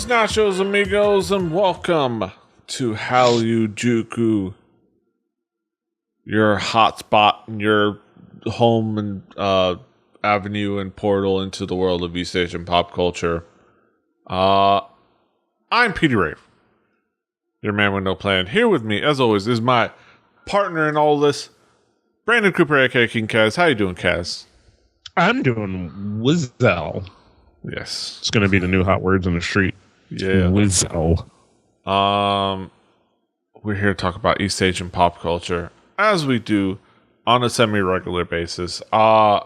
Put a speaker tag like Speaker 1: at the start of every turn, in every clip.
Speaker 1: Buenos nachos, amigos, and welcome to Hallyujuku, your hotspot, your home and avenue and portal into the world of East Asian pop culture. I'm Petey Rave, your man with no plan. Here with me, as always, is my partner in all this, Brandon Cooper, aka King Kaz. How you doing, Kaz?
Speaker 2: I'm doing Wizzel.
Speaker 1: Yes.
Speaker 2: It's going to be the new hot words on the street.
Speaker 1: Yeah.
Speaker 2: Wizzel.
Speaker 1: We're here to talk about East Asian pop culture, as we do on a semi-regular basis.
Speaker 2: Yeah.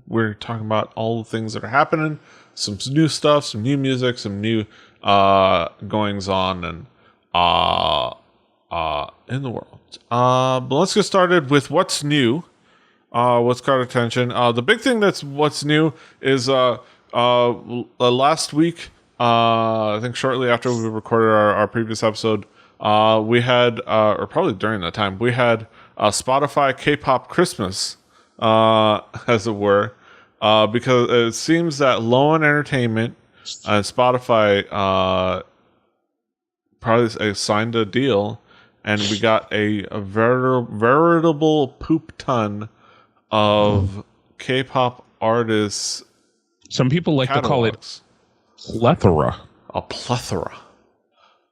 Speaker 1: We're talking about all the things that are happening, some new stuff, some new music, some new goings on and in the world. But let's get started with what's new. What's caught attention? The big thing what's new is last week, I think shortly after we recorded our previous episode, we had, or probably during that time, we had Spotify K-pop Christmas, as it were, because it seems that Loan Entertainment and Spotify probably signed a deal, and we got a veritable poop ton of K-pop artists.
Speaker 2: Some people like to call it plethora.
Speaker 1: A plethora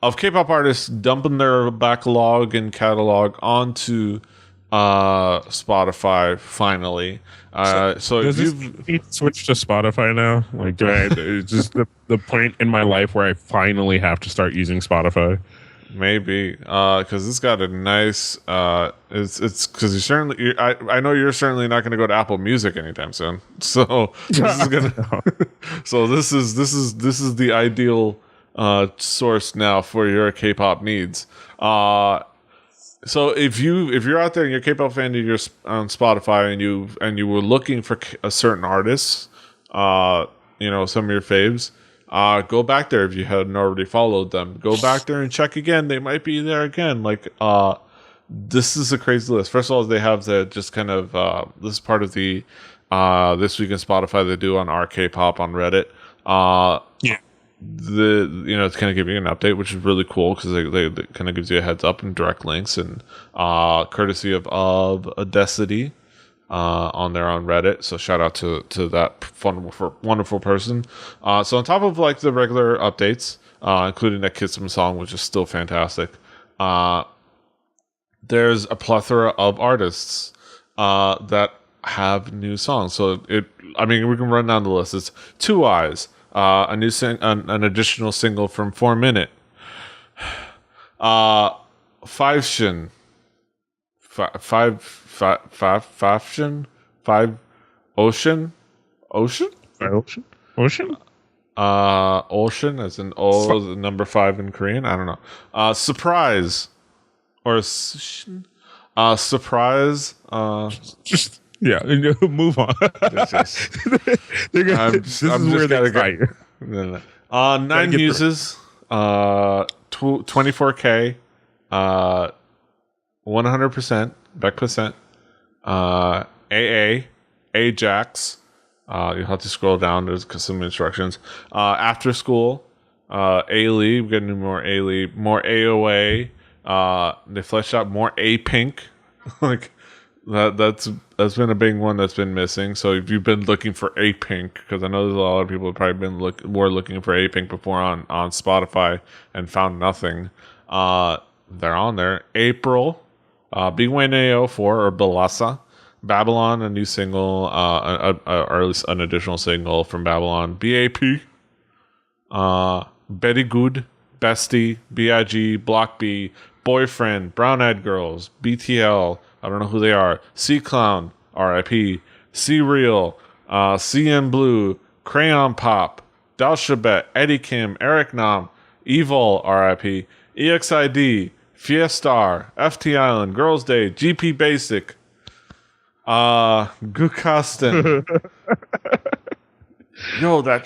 Speaker 1: of K-pop artists dumping their backlog and catalog onto Spotify finally. So if you've
Speaker 2: switched to Spotify now, like it's just the point in my life where I finally have to start using Spotify.
Speaker 1: Maybe because it's got a nice it's because I know you're certainly not going to go to Apple Music anytime soon, so this is gonna so this is the ideal source now for your K-pop needs. So if you're out there and you're a K-pop fan and you're on Spotify and you were looking for a certain artist, some of your faves. Go back there if you hadn't already followed them. Go back there and check again. They might be there again. This is a crazy list. First of all, they have the just kind of this is part of the This Week in Spotify they do on our K-pop on Reddit.
Speaker 2: Yeah.
Speaker 1: It's kind of giving you an update, which is really cool because they kind of gives you a heads up and direct links and courtesy of Audacity. On their own Reddit, so shout out to that wonderful person. So on top of like the regular updates, including that Kiss 'Em song, which is still fantastic, there's a plethora of artists that have new songs. So we can run down the list. It's Two Eyes, an additional single from 4 Minute, Five Shin, Five Ocean, Ocean as in number 5 in Korean. I don't know. Surprise or surprise.
Speaker 2: Just move on.
Speaker 1: This is where they fight. Nine Muses, 24K, 100%. Beck%, AA, Ajax. You'll have to scroll down. There's some instructions. After School, A-Lee. We're getting more A-Lee, more AOA. They fleshed out more A-Pink. Like that's been a big one that's been missing. So if you've been looking for A-Pink, because I know there's a lot of people who have probably been looking for A-Pink before on Spotify and found nothing. They're on there. April. B1AO4 or Balasa, Babylon, a new single, or at least an additional single from Babylon. BAP, Betty Good, Bestie, BIG, Block B, Boyfriend, Brown Eyed Girls, BTL, I don't know who they are, C Clown, RIP, C Real, CN Blue, Crayon Pop, Dalshabet, Eddie Kim, Eric Nam, Evil, RIP, EXID, Fiestar, FT Island, Girls Day, GP Basic, Gukastin. Yo, that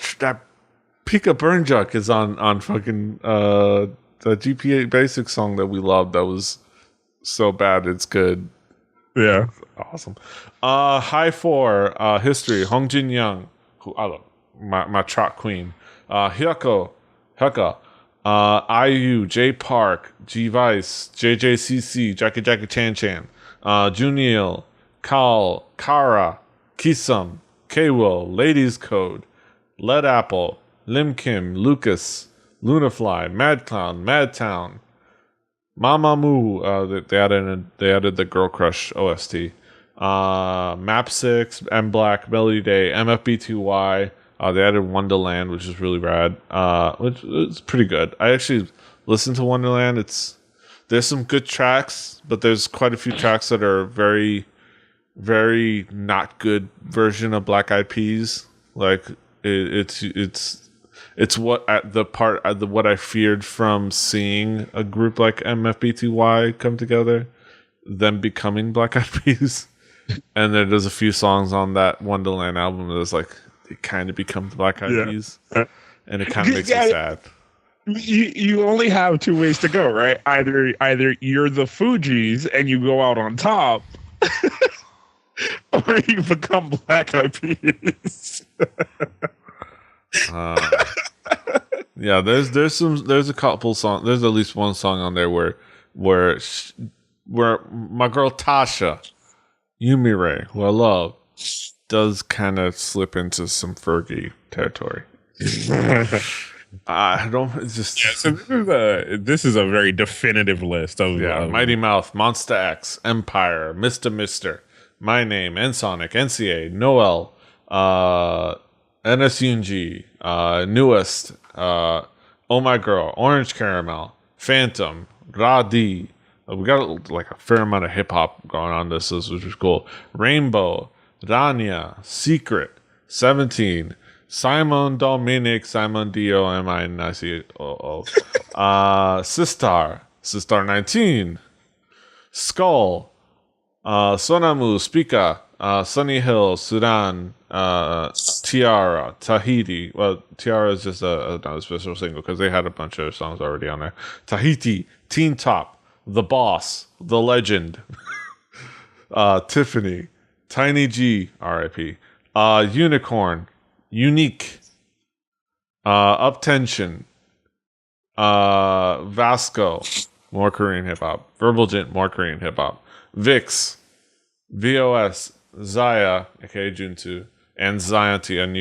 Speaker 1: Pika Burnjuk is on fucking the GP Basic song that we loved. That was so bad it's good.
Speaker 2: Yeah,
Speaker 1: awesome. High 4, History, Hong Jin Young, who I love, my trot queen. Hyuko, IU, J Park, G Vice, JJCC, Jackie Chan Chan, Juniel, Kal, Kara, Kisum, K-Will, Ladies Code, Led Apple, Lim Kim, Lucas, Lunafly, Mad Clown, Mad Town, Mamamoo. They added the Girl Crush OST. Map 6, M Black, Melody Day, MFB2Y. They added Wonderland, which is really rad. Which is pretty good. I actually listened to Wonderland. There's some good tracks, but there's quite a few tracks that are very, very not good version of Black Eyed Peas. Like it's what what I feared from seeing a group like MFB2Y come together, them becoming Black Eyed Peas. And then there's a few songs on that Wonderland album that's like they kind of become the Black Eyed Peas, and it kind of makes me sad.
Speaker 2: You only have two ways to go, right? Either you're the Fugees and you go out on top, or you become Black Eyed Peas.
Speaker 1: Yeah, there's a couple songs. There's at least one song on there where my girl Tasha Yumire, who I love, does kind of slip into some Fergie territory. I don't. It's just
Speaker 2: so this is a very definitive list of
Speaker 1: Mighty Mouth, Monsta X, Empire, Mister, My Name, Nsonic, NCA, Noel, NSUNG, Newest, Oh My Girl, Orange Caramel, Phantom, Radi. We got like a fair amount of hip hop going on this, which is cool. Rainbow, Rania, Secret, 17, Simon Dominic, Simon Diominico, Sistar 19, Skull, Sonamu, Spika, Sunny Hill, Sudan, Tiara, Tahiti. Well, Tiara is just another special single because they had a bunch of songs already on there. Tahiti, Teen Top, The Boss, The Legend, Tiffany, Tiny G, R.I.P., Unicorn, Unique, Uptension, Vasco, more Korean hip hop, Verbal Jint, more Korean hip hop, Vix, VOS, Zaya, aka Juntu, and Zion T, an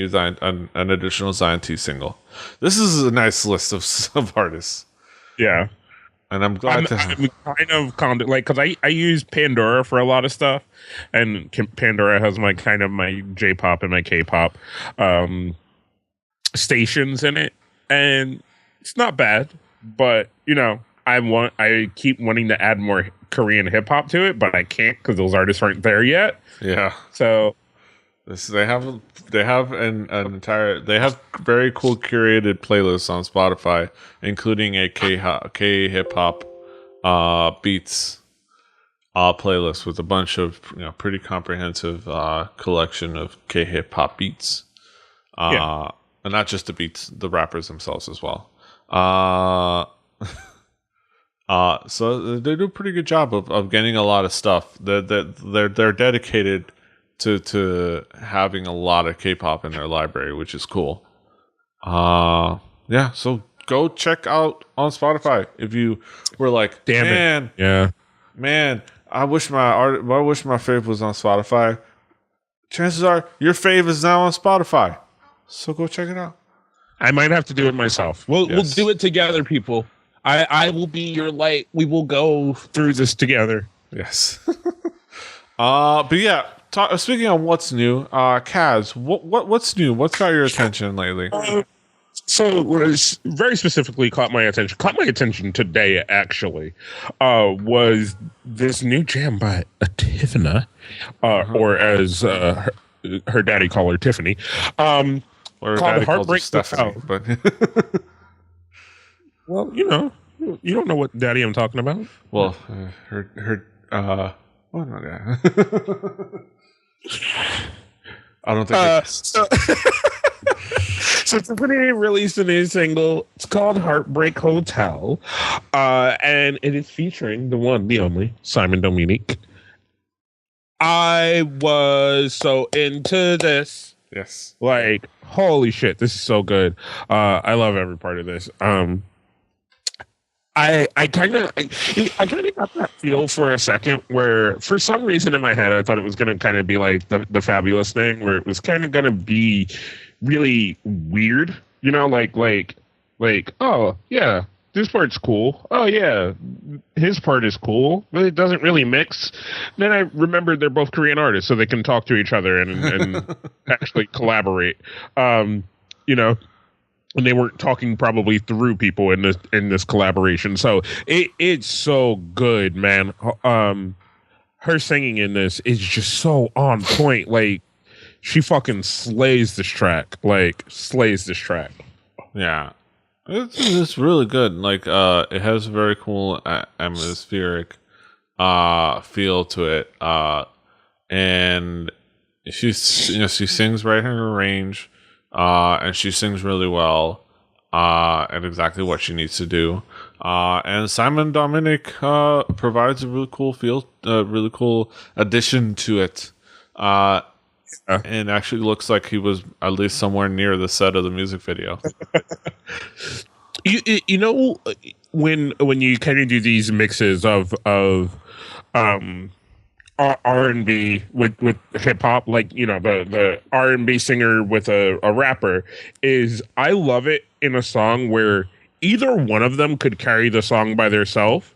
Speaker 1: additional Zion T single. This is a nice list of artists.
Speaker 2: Yeah.
Speaker 1: And I'm glad
Speaker 2: I'm kind of like, because I use Pandora for a lot of stuff, and Pandora has my J-pop and my K-pop stations in it, and it's not bad. But I keep wanting to add more Korean hip hop to it, but I can't because those artists aren't there yet.
Speaker 1: Yeah.
Speaker 2: So
Speaker 1: they have an entire very cool curated playlists on Spotify, including a K hip hop beats playlist with a bunch of pretty comprehensive collection of K hip hop beats, and not just the beats, the rappers themselves as well. So they do a pretty good job of getting a lot of stuff. They're dedicated to having a lot of K-pop in their library, which is cool. So go check out on Spotify if you were like, man, I wish my fave was on Spotify. Chances are your fave is now on Spotify, so go check it out.
Speaker 2: I might have to do it myself. We'll do it together, people. I will be your light. We will go through this together.
Speaker 1: Yes. But yeah. Speaking of what's new, Kaz, what's new? What's got your attention lately?
Speaker 2: So what has very specifically caught my attention today, actually, was this new jam by Tiffany, or as her daddy called her, Tiffany,
Speaker 1: or her
Speaker 2: called
Speaker 1: daddy
Speaker 2: Heartbreak
Speaker 1: Stephanie, but
Speaker 2: well, you don't know what daddy I'm talking about.
Speaker 1: Well, her oh no, yeah. I don't think.
Speaker 2: So Tiffany released a new single. It's called Heartbreak Hotel, and it is featuring the one, the only Simon Dominique. I was so into this.
Speaker 1: Yes.
Speaker 2: Like, holy shit, this is so good. I love every part of this. I kind of got that feel for a second where for some reason in my head I thought it was going to kind of be like the Fabulous thing where it was kind of going to be really weird, you know, like oh yeah, this part's cool. Oh yeah, his part is cool, but it doesn't really mix. Then I remembered they're both Korean artists, so they can talk to each other and actually collaborate. You know, and they weren't talking probably through people in this collaboration. So it's so good, man. Her singing in this is just so on point. Like she fucking slays this track. Like slays this track.
Speaker 1: Yeah. It's really good. Like it has a very cool atmospheric feel to it. And she sings right in her range. And she sings really well at exactly what she needs to do. And Simon Dominic provides a really cool feel, really cool addition to it. And actually looks like he was at least somewhere near the set of the music video.
Speaker 2: You know, when you kind of do these mixes of R&B with hip hop, like, you know, the R&B singer with a rapper, is I love it in a song where either one of them could carry the song by themselves,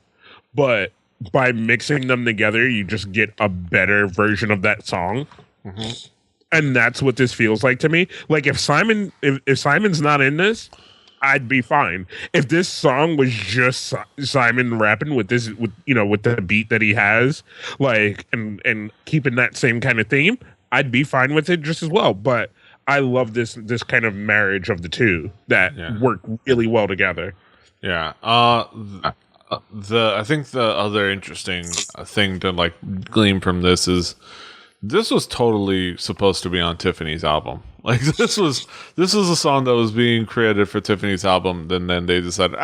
Speaker 2: but by mixing them together, you just get a better version of that song. Mm-hmm. And that's what this feels like to me. Like if Simon's not in this, I'd be fine. If this song was just Simon rapping with the beat that he has, like, and keeping that same kind of theme, I'd be fine with it just as well. But I love this kind of marriage of the two that work really well together.
Speaker 1: Yeah. I think the other interesting thing to like glean from this is this was totally supposed to be on Tiffany's album. Like this was a song that was being created for Tiffany's album. Then they decided,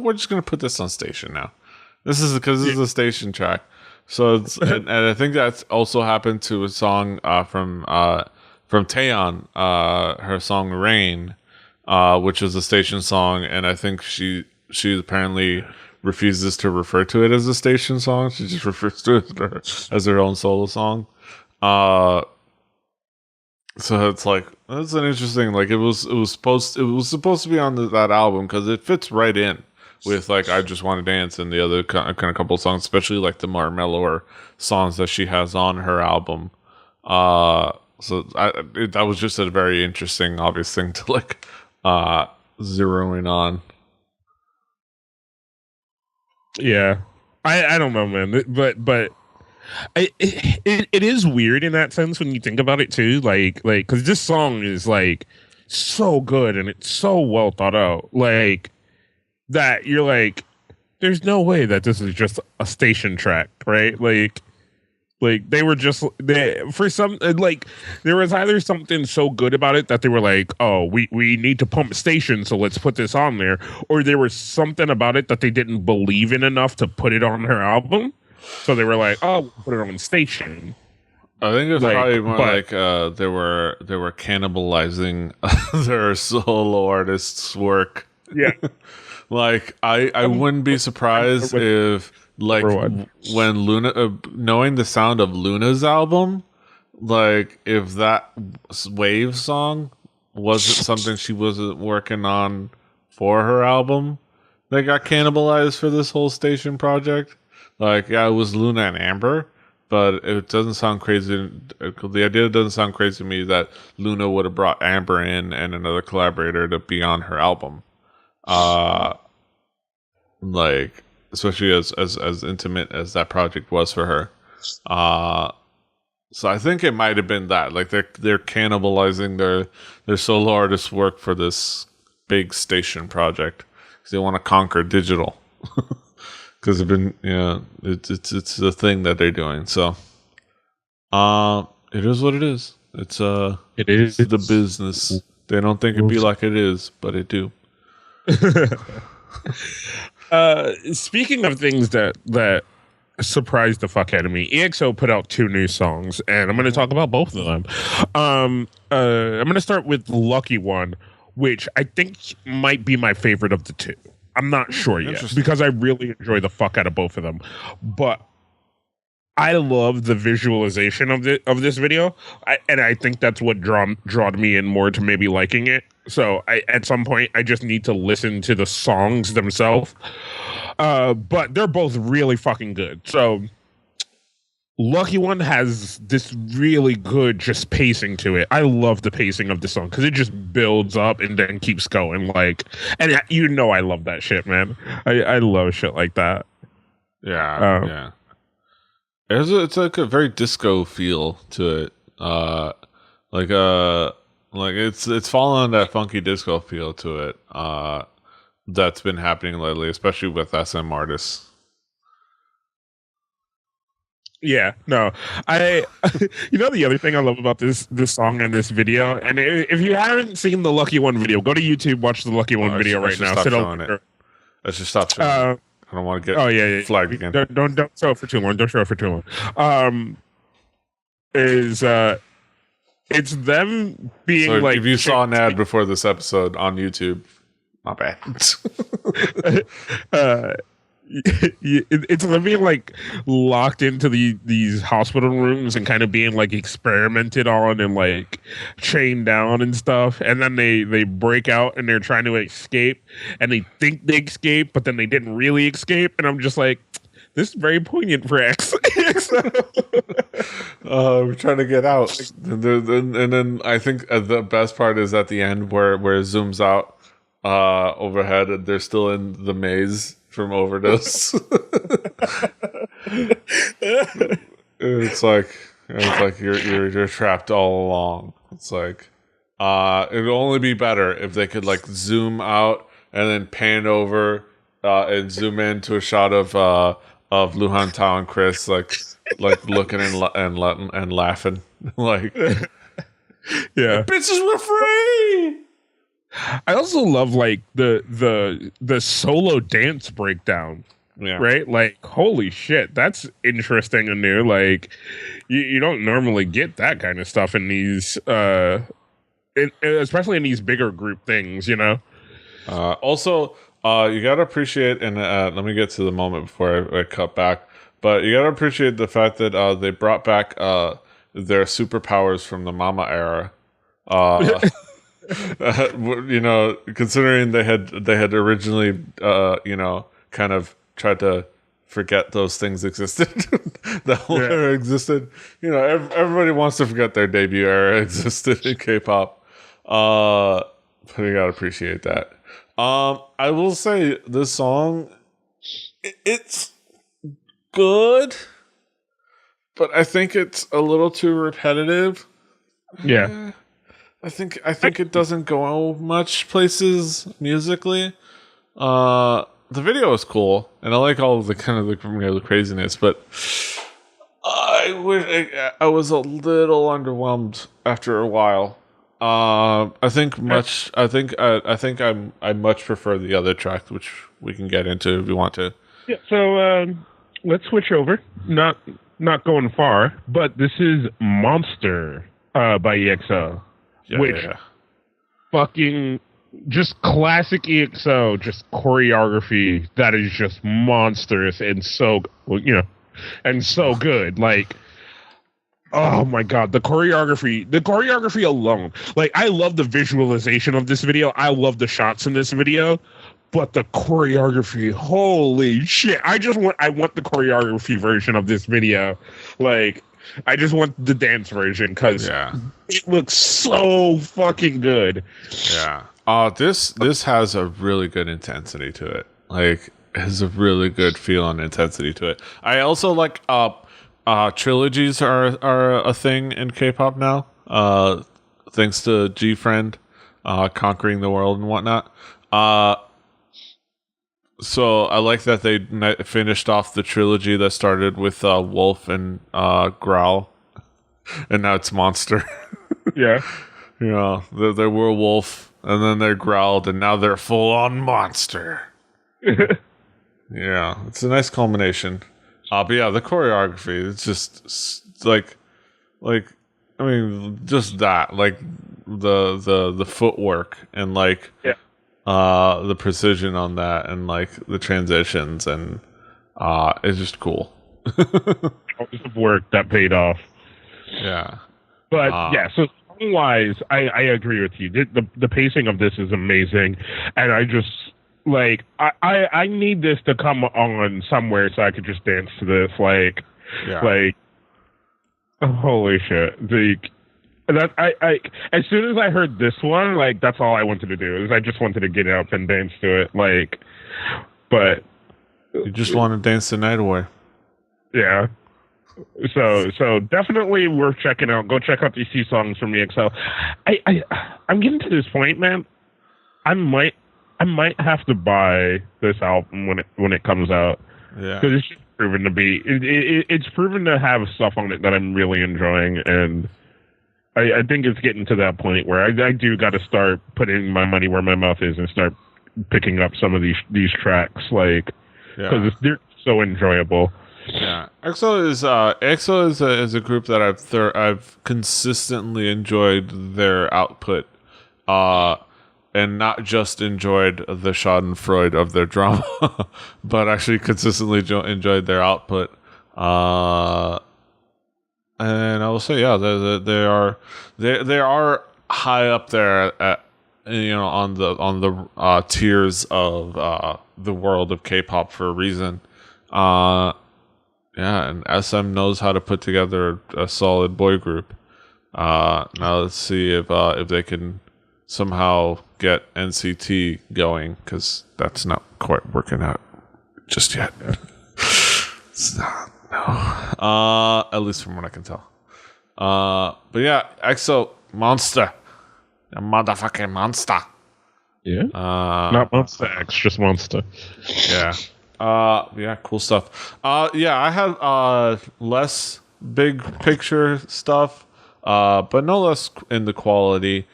Speaker 1: we're just gonna put this on station now. This is because this is a station track. So it's and I think that's also happened to a song from Taeyeon, her song Rain, which is a station song, and I think she apparently refuses to refer to it as a station song. She just refers to it as her own solo song. So it's like that's an interesting, like it was supposed to be on that album because it fits right in with like I Just Want to Dance and the other kind of couple of songs, especially like the more mellower songs that she has on her album. So that was just a very interesting, obvious thing to like zeroing on.
Speaker 2: Yeah, I don't know, man, but. It is weird in that sense when you think about it too, like because this song is like so good and it's so well thought out, like that you're like, there's no way that this is just a station track, right? Like they were just for some, like there was either something so good about it that they were like, oh, we need to pump station, so let's put this on there, or there was something about it that they didn't believe in enough to put it on her album. So they were like, "Oh, we'll put it on station."
Speaker 1: I think it was probably more like they were cannibalizing their solo artists' work.
Speaker 2: Yeah,
Speaker 1: like I wouldn't be surprised if like when Luna, knowing the sound of Luna's album, like if that Wave song wasn't something she wasn't working on for her album, they got cannibalized for this whole station project. Like, yeah, it was Luna and Amber, but it doesn't sound crazy. The idea doesn't sound crazy to me that Luna would have brought Amber in and another collaborator to be on her album. Like, especially as intimate as that project was for her. So I think it might have been that. Like, they're cannibalizing their solo artist work for this big station project because they want to conquer digital. Because it's the thing that they're doing. So, it is what it is. It's the business. They don't think it'd be like it is, but it do.
Speaker 2: Speaking of things that surprised the fuck out of me. EXO put out 2 new songs, and I'm going to talk about both of them. I'm going to start with Lucky One, which I think might be my favorite of the 2. I'm not sure yet because I really enjoy the fuck out of both of them. But I love the visualization of this video, and I think that's what drawed me in more to maybe liking it. So at some point, I just need to listen to the songs themselves. But they're both really fucking good. So Lucky One has this really good just pacing to it. I love the pacing of the song because it just builds up and then keeps going. Like, and I love that shit, man. I love shit like that.
Speaker 1: Yeah, yeah. It's like a very disco feel to it. Like it's following that funky disco feel to it. That's been happening lately, especially with SM artists.
Speaker 2: Yeah, no, the other thing I love about this song and this video, and if you haven't seen the Lucky One video, go to YouTube, watch the Lucky One video right now.
Speaker 1: Let's just stop showing it. I don't want to get flagged again.
Speaker 2: Don't show it for too long. Don't show it for too long. It's them being
Speaker 1: so
Speaker 2: like.
Speaker 1: If you saw an ad before this episode on YouTube, my bad.
Speaker 2: It's them being like locked into these hospital rooms and kind of being like experimented on and like chained down and stuff, and then they break out and they're trying to escape and they think they escape but then they didn't really escape, and I'm just like, this is very poignant for X.
Speaker 1: We're trying to get out, and then I think the best part is at the end where it zooms out overhead and they're still in the maze from overdose. it's like you're trapped all along. It's like it would only be better if they could like zoom out and then pan over and zoom into a shot of Luhan Tao and Chris like looking and laughing like,
Speaker 2: yeah,
Speaker 1: bitches were free.
Speaker 2: I also love like the solo dance breakdown.
Speaker 1: Yeah.
Speaker 2: Right? Like, holy shit, that's interesting and new. Like, you don't normally get that kind of stuff in these, especially in these bigger group things, you know?
Speaker 1: Also, you gotta appreciate, and let me get to the moment before I cut back, but you gotta appreciate the fact that they brought back their superpowers from the Mama era. Considering they had originally, kind of tried to forget those things existed, that whole era existed. Everybody wants to forget their debut era existed in K-pop. But you gotta appreciate that. I will say this song, it's good, but I think it's a little too repetitive.
Speaker 2: Yeah.
Speaker 1: I think it doesn't go much places musically. The video is cool, and I like all of the kind of the craziness, but I was a little underwhelmed after a while. I much prefer the other track, which we can get into if you want to.
Speaker 2: Yeah. So let's switch over. Not going far, but this is Monster by EXO. Fucking just classic EXO, just choreography that is just monstrous and so good. Like, oh my god, the choreography alone. Like, I love the visualization of this video. I love the shots in this video, but the choreography, holy shit! I want the choreography version of this video. Like, I just want the dance version because it looks so fucking good.
Speaker 1: Yeah. This has a really good intensity to it. Like, it has a really good feel and intensity to it. I also like trilogies are a thing in K-pop now. Thanks to G-Friend conquering the world and whatnot. So I like that they finished off the trilogy that started with Wolf and Growl, and now it's Monster.
Speaker 2: Yeah.
Speaker 1: They're Werewolf, and then they're Growled, and now they're full on Monster. Yeah, it's a nice culmination. But yeah, the choreography, it's just like I mean, just that, like the footwork and like
Speaker 2: Yeah.
Speaker 1: the precision on that and like the transitions and it's just cool.
Speaker 2: All this work that paid off.
Speaker 1: Yeah.
Speaker 2: But yeah, so song wise, I agree with you. The pacing of this is amazing, and I just like I need this to come on somewhere so I could just dance to this.
Speaker 1: Yeah.
Speaker 2: Like holy shit! That I as soon as I heard this one, like that's all I wanted to do is I just wanted to get up and dance to it. But
Speaker 1: You just want to dance the night away.
Speaker 2: yeah. So definitely worth checking out. Go check out these two songs from EXO. I'm getting to this point, man. I might have to buy this album when it comes out.
Speaker 1: Yeah.
Speaker 2: Because it's just proven to be it's proven to have stuff on it that I'm really enjoying, and I think it's getting to that point where I do got to start putting my money where my mouth is and start picking up some of these tracks, like because they're so enjoyable.
Speaker 1: Yeah, EXO is a group that I've consistently enjoyed their output, and not just enjoyed the Schadenfreude of their drama, but actually consistently enjoyed their output. And I will say, yeah, they are high up there at on the tiers of the world of K-pop for a reason. Yeah, and SM knows how to put together a solid boy group. Now let's see if they can somehow get NCT going, because that's not quite working out just yet. It's not, no. At least from what I can tell. But yeah, EXO monster, a motherfucking monster.
Speaker 2: Yeah, not Monster X, just Monster.
Speaker 1: Yeah. Yeah, cool stuff. Yeah, I had less big picture stuff, but no less in the quality.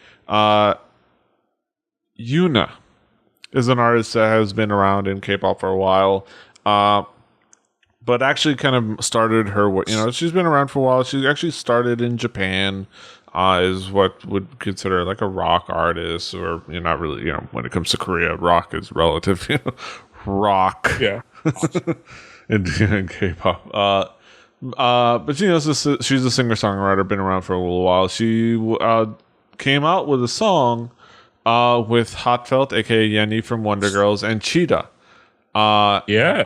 Speaker 1: Yuna is an artist that has been around in K-pop for a while, but actually kind of started her. She's been around for a while. She actually started in Japan. Is what would consider like a rock artist, or not really. When it comes to Korea, rock is relative. Rock.
Speaker 2: Yeah.
Speaker 1: in K-pop. But she's a singer-songwriter, been around for a little while. She came out with a song with Hotfelt, aka Yenny from Wonder Girls, and Cheetah.
Speaker 2: Yeah.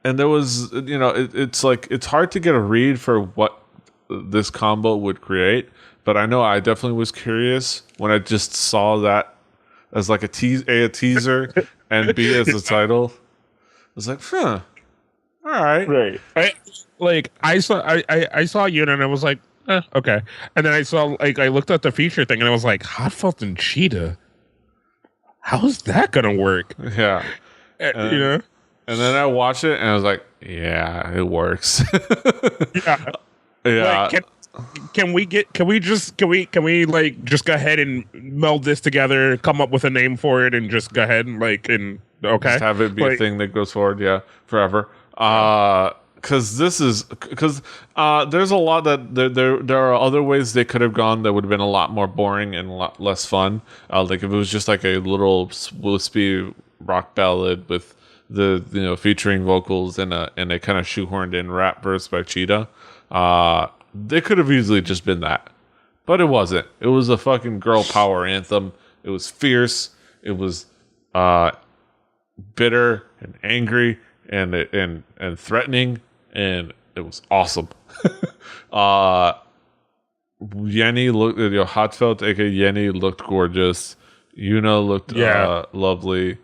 Speaker 1: And there was, it's like, it's hard to get a read for what this combo would create, but I know I definitely was curious when I just saw that as like a teaser and B as the title. I was like, all right.
Speaker 2: Right. I saw Yuna and I was like, okay. And then I looked at the feature thing and I was like, Hotfelt and Cheetah. How's that gonna work?
Speaker 1: Yeah. And then I watched it and I was like, yeah, it works.
Speaker 2: Yeah.
Speaker 1: Yeah.
Speaker 2: Can we just go ahead and meld this together, come up with a name for it, and just go ahead and okay,
Speaker 1: just have it be a thing that goes forward, forever. Because there's a lot that there are other ways they could have gone that would have been a lot more boring and a lot less fun. Like if it was just like a little wispy rock ballad with the featuring vocals and a kind of shoehorned in rap verse by Cheetah. They could have easily just been that, but it wasn't. It was a fucking girl power anthem. It was fierce. It was bitter and angry and threatening, and it was awesome. Yenny looked, Hotfelt, aka Yenny, looked gorgeous. Yuna looked lovely.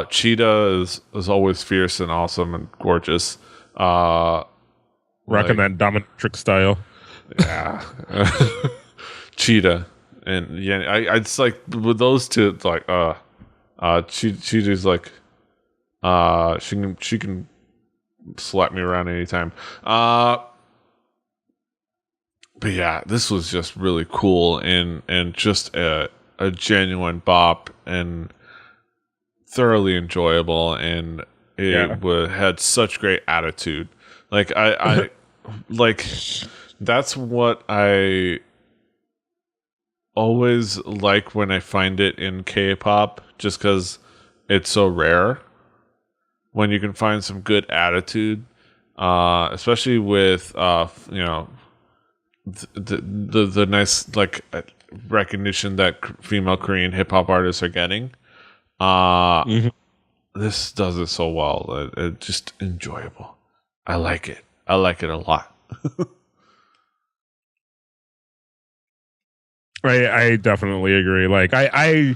Speaker 1: Cheetah is always fierce and awesome and gorgeous.
Speaker 2: Rocking that dominatrix style.
Speaker 1: Yeah. Cheetah and Yenny. I just like with those two, it's like Cheetah's like she can slap me around anytime. But yeah, this was just really cool and just a genuine bop and thoroughly enjoyable, and it had such great attitude. Like I like that's what I always like when I find it in K-pop, just because it's so rare when you can find some good attitude, especially with the nice like recognition that female Korean hip hop artists are getting. Uh
Speaker 2: Mhm.
Speaker 1: this does it so well. It's just enjoyable. I like it. I like it a lot.
Speaker 2: I definitely agree. Like I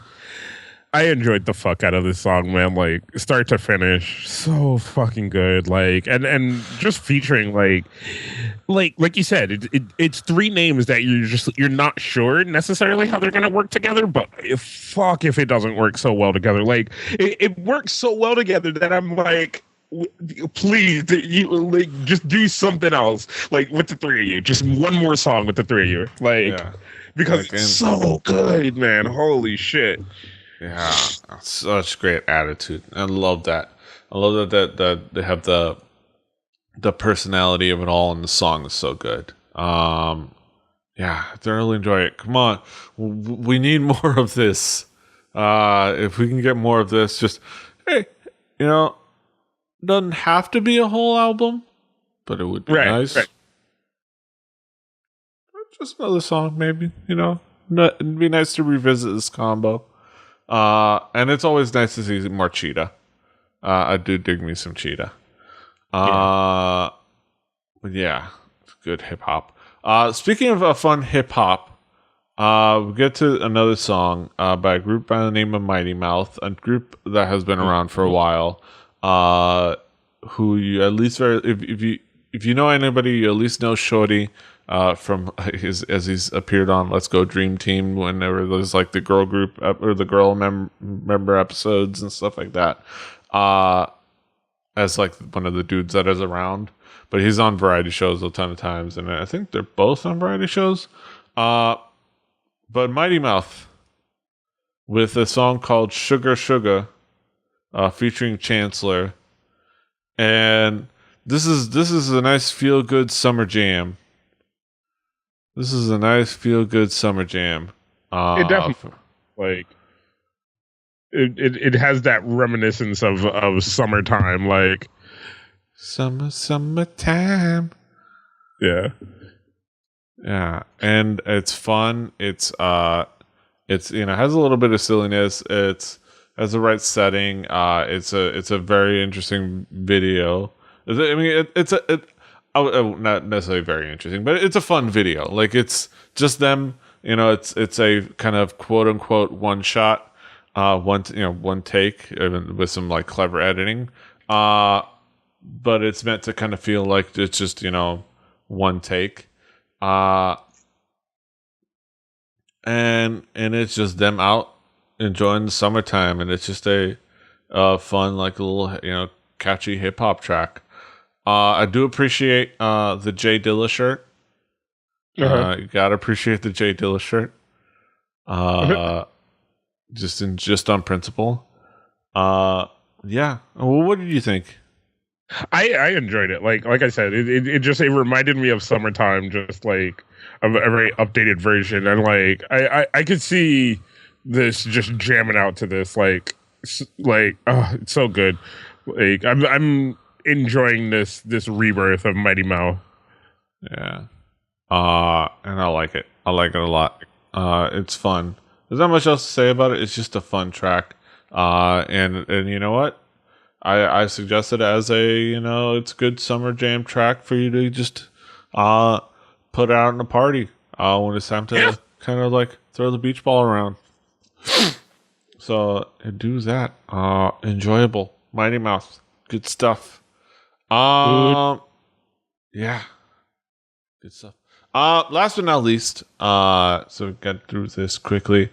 Speaker 2: enjoyed the fuck out of this song, man. Like start to finish, so fucking good. Like and just featuring like you said, it's three names that you're not sure necessarily how they're gonna work together, but fuck if it doesn't work so well together. Like it works so well together that I'm like. Please, you like just do something else, like with the three of you. Just one more song with the three of you, like
Speaker 1: Yeah.
Speaker 2: because
Speaker 1: Like,
Speaker 2: it's
Speaker 1: and
Speaker 2: so good, man. Holy shit!
Speaker 1: yeah, such great attitude. I love that. I love that they have the personality of it all, and the song is so good. Yeah, I thoroughly enjoy it. Come on, we need more of this. If we can get more of this, just hey, you know, doesn't have to be a whole album, but it would be
Speaker 2: Right,
Speaker 1: nice.
Speaker 2: right.
Speaker 1: Just another song, maybe. It'd be nice to revisit this combo. And it's always nice to see more Cheetah. I do dig me some Cheetah.
Speaker 2: Yeah.
Speaker 1: But yeah, it's good hip hop. Speaking of fun hip hop, we get to another song by a group by the name of Mighty Mouth, a group that has been around for a while. Who you at least if you know anybody, you at least know Shorty from as he's appeared on Let's Go Dream Team whenever there's like the girl group or the girl member episodes and stuff like that. As like one of the dudes that is around, but he's on variety shows a ton of times, and I think they're both on variety shows. But Mighty Mouth with a song called Sugar Sugar, featuring Chancellor, and this is a nice feel good summer jam. This is a nice feel good summer jam.
Speaker 2: It definitely like it has that reminiscence of summertime. Like
Speaker 1: Summertime.
Speaker 2: yeah,
Speaker 1: Yeah, and it's fun. It's has a little bit of silliness. It's has the right setting. It's a very interesting video. I mean, not necessarily very interesting, but it's a fun video. Like it's just them. It's a kind of quote unquote one shot, one take with some like clever editing. But it's meant to kind of feel like it's just one take. Uh and it's just them out enjoying the summertime, and it's just a fun like little catchy hip hop track. I do appreciate the Jay Dilla shirt.
Speaker 2: uh-huh.
Speaker 1: You gotta appreciate the Jay Dilla shirt. Uh, just on principle. Yeah. Well, what did you think?
Speaker 2: I enjoyed it. Like I said, it reminded me of summertime, just like a very updated version, and like I could see this just jamming out to this, like oh, it's so good. Like I'm enjoying this rebirth of Mighty Mouth.
Speaker 1: Yeah. And I like it. I like it a lot. It's fun. There's not much else to say about it. It's just a fun track. And you know what? I suggest it as it's a good summer jam track for you to just put out in a party when it's time to kind of like throw the beach ball around. So do that. Enjoyable. Mighty Mouse. Good stuff.
Speaker 2: Good.
Speaker 1: Yeah. Good stuff. Last but not least, so we get through this quickly.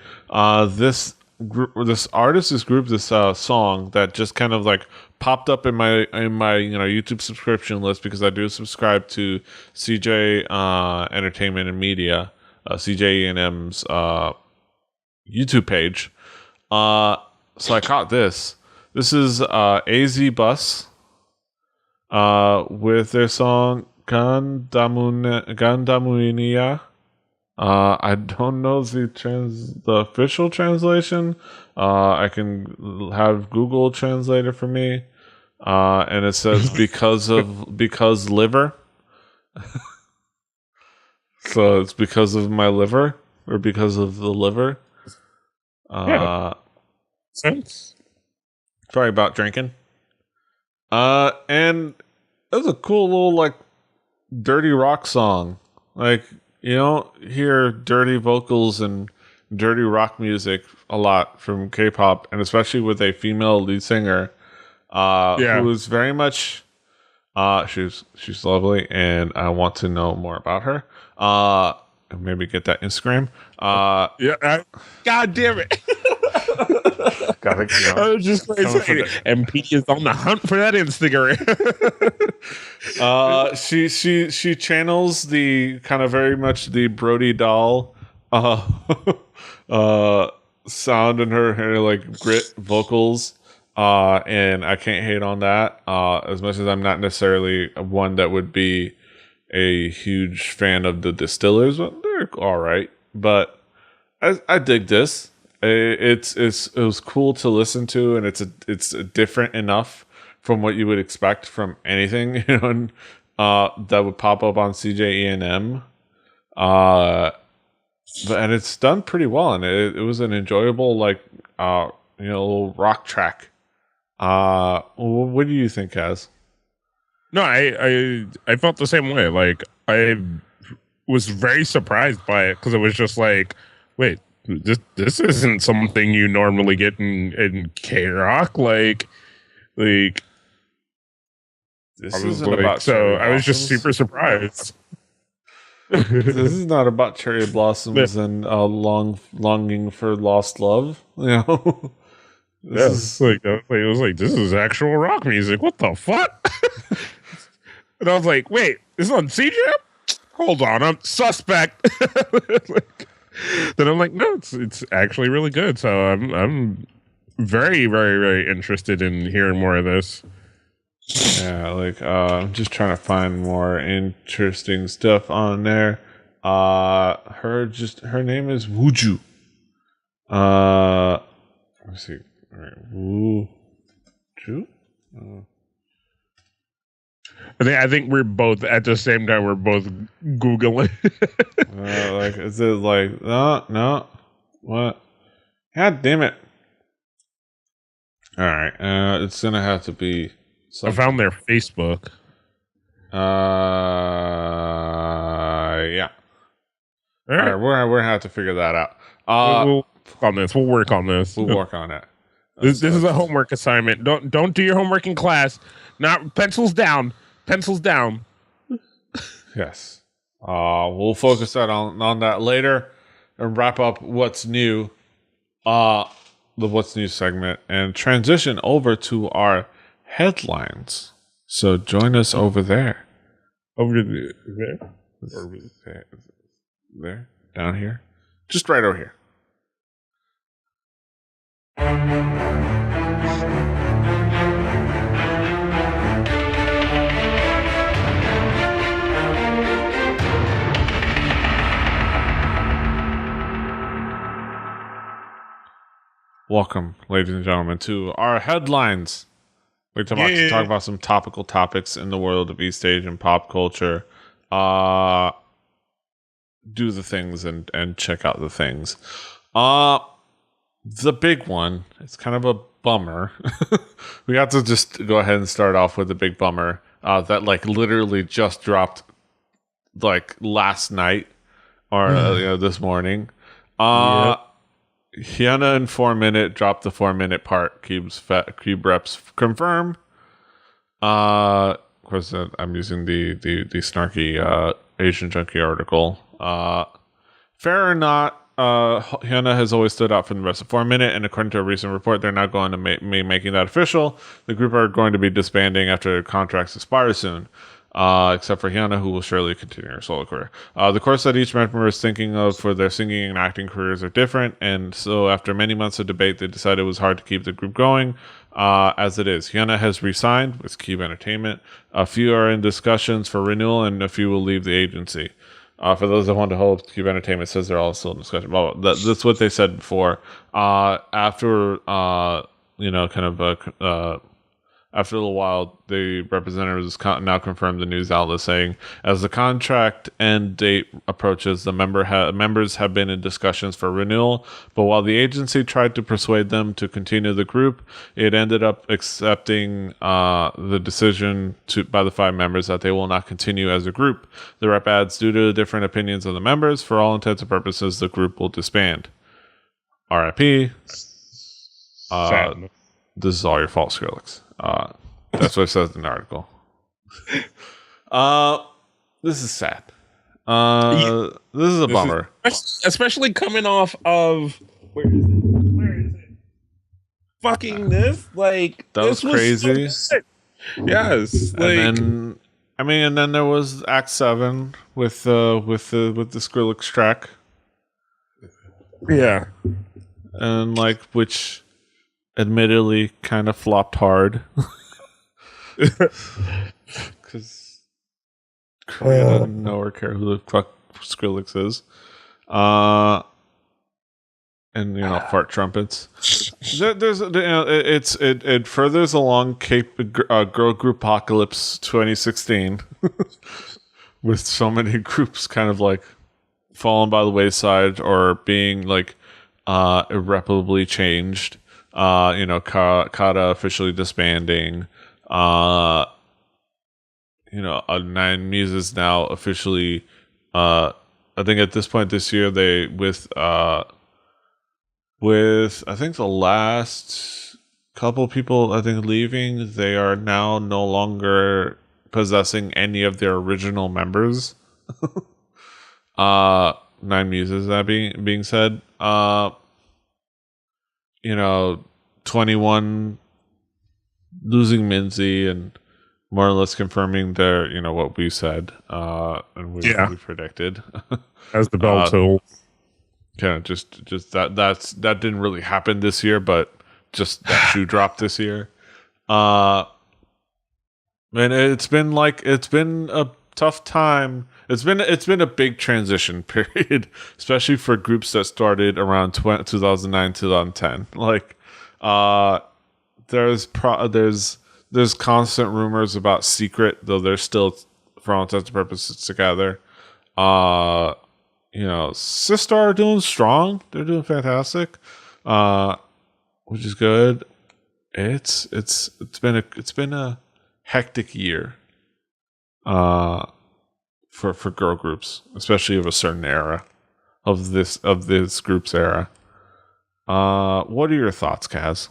Speaker 1: This group, this artist, this group, this song that just kind of like popped up in my YouTube subscription list because I do subscribe to CJ Entertainment and Media, CJ E&M's YouTube page. So I caught this. This is AZ Bus with their song Gandamuinia. I don't know the official translation. I can have Google translate it for me. And it says because liver. So it's because of my liver or because of the liver.
Speaker 2: Yeah. Sense.
Speaker 1: Sorry about drinking. And it was a cool little like dirty rock song. Like you don't hear dirty vocals and dirty rock music a lot from K-pop, and especially with a female lead singer, who is very much. She's lovely, and I want to know more about her. Maybe get that Instagram.
Speaker 2: God damn it.
Speaker 1: Gotta,
Speaker 2: I was just going to say, MP is on the hunt for that Instagram.
Speaker 1: She channels the kind of very much the Brody doll sound in her like grit vocals. And I can't hate on that. As much as I'm not necessarily one that would be a huge fan of the Distillers, but they're all right. But I dig this. It was cool to listen to, and it's different enough from what you would expect from anything, that would pop up on CJENM. And it's done pretty well, and it was an enjoyable little rock track. What do you think, Kaz?
Speaker 2: No, I felt the same way. Like I was very surprised by it because it was just like, wait, this isn't something you normally get in K-rock. Like this
Speaker 1: isn't about cherry blossoms.
Speaker 2: I was just super surprised.
Speaker 1: This is not about cherry blossoms and longing for lost love.
Speaker 2: This is actual rock music. What the fuck? And I was like, wait, this is on CJ? Hold on, I'm suspect. Then I'm like, no, it's actually really good. So I'm very, very, very interested in hearing more of this.
Speaker 1: Yeah, I'm just trying to find more interesting stuff on there. Her name is Wuju. Let's see. All right, Wuju.
Speaker 2: I think we're both at the same time. We're both Googling.
Speaker 1: Is it like no? What? God damn it! All right, it's gonna have to be.
Speaker 2: I found their Facebook.
Speaker 1: Yeah. All right, we're gonna have to figure that out.
Speaker 2: We'll work on this.
Speaker 1: We'll work on it.
Speaker 2: This is a homework assignment. Don't do your homework in class. Not pencils down. Pencils down.
Speaker 1: Yes. We'll focus on that later and wrap up what's new. The what's new segment and transition over to our headlines. So join us over there.
Speaker 2: There?
Speaker 1: There? Down here? Just right over here. Welcome, ladies and gentlemen, to our headlines. We talk about some topical topics in the world of East Asian pop culture. Do the things and check out the things. The big one, it's kind of a bummer. We have to just go ahead and start off with the big bummer that literally just dropped last night or this morning. Hyuna in 4 Minute dropped the 4 minute part. Cube reps confirm. Of course, I'm using the snarky Asian Junkie article. Fair or not, Hyuna has always stood out for the rest of 4 minute, and according to a recent report, they're now going to be making that official. The group are going to be disbanding after their contracts expire soon. Except for Hyuna, who will surely continue her solo career. The course that each member is thinking of for their singing and acting careers are different, and so after many months of debate, they decided it was hard to keep the group going. as it is. Hyuna has re-signed with Cube Entertainment. A few are in discussions for renewal, and a few will leave the agency. For those that want to hold, Cube Entertainment says they're all still in discussion. Well, that's what they said before. After after a little while, the representatives now confirmed the news outlet saying, as the contract end date approaches, the members have been in discussions for renewal, but while the agency tried to persuade them to continue the group, it ended up accepting the decision by the 5 members that they will not continue as a group. The rep adds, due to different opinions of the members, for all intents and purposes, the group will disband. RIP. This is all your fault, Skrillex. That's what it says in the article. This is sad. This is a bummer.
Speaker 2: Especially coming off of where is it? Fucking this. Like
Speaker 1: that was crazy.
Speaker 2: So yes.
Speaker 1: And then there was Act 7 with the Skrillex track.
Speaker 2: Yeah.
Speaker 1: And which admittedly kind of flopped hard. Because Korea doesn't know or care who the fuck Skrillex is. And fart trumpets. It furthers along girl group apocalypse 2016 with so many groups kind of falling by the wayside or being irreparably changed. Kata officially disbanding. 9 Muses now officially. I think at this point this year they with I think the last couple people leaving, they are now no longer possessing any of their original members. 9 Muses, that being said, 21 losing Minzy and more or less confirming their, what we said, and we predicted.
Speaker 2: As the bell toll.
Speaker 1: Kind of just that didn't really happen this year, but just that shoe dropped this year. And it's been a tough time. It's been a big transition period, especially for groups that started around 2009, 2010. There's constant rumors about Secret, though they're still, for all intents and purposes, together. Sistar are doing strong. They're doing fantastic, which is good. It's been a hectic year, for girl groups, especially of a certain era of this group's era. What are your thoughts, Kaz?